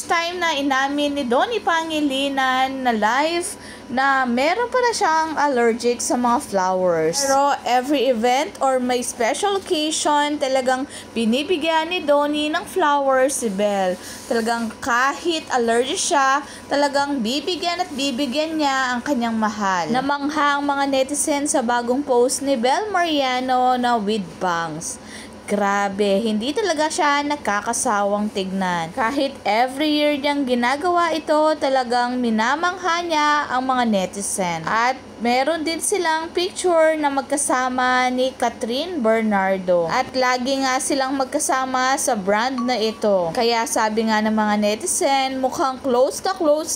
first time na inamin ni Donnie Pangilinan na live na meron pala siyang allergic sa mga flowers. Pero every event or may special occasion, talagang binibigyan ni Donnie ng flowers si Belle. Talagang kahit allergic siya, talagang bibigyan at bibigyan niya ang kanyang mahal. Namangha ang mga netizen sa bagong post ni Belle Mariano na with bangs. Grabe, hindi talaga siya nakakasawang tignan. Kahit every year niyang ginagawa ito, talagang minamangha niya ang mga netizen. At meron din silang picture na magkasama ni Catherine Bernardo. At lagi nga silang magkasama sa brand na ito. Kaya sabi nga ng mga netizen, mukhang close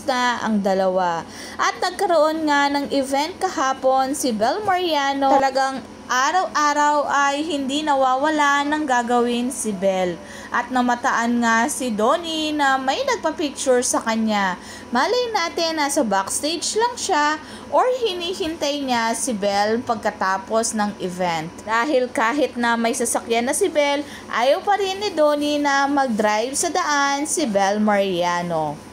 na ang dalawa. At nagkaroon nga ng event kahapon si Belle Mariano. Talagang araw-araw ay hindi nawawala ng gagawin si Belle. At namataan nga si Donnie na may nagpa-picture sa kanya. Malay natin nasa backstage lang siya or hinihintay niya si Belle pagkatapos ng event. Dahil kahit na may sasakyan na si Belle, ayaw pa rin ni Donnie na mag-drive sa daan si Belle Mariano.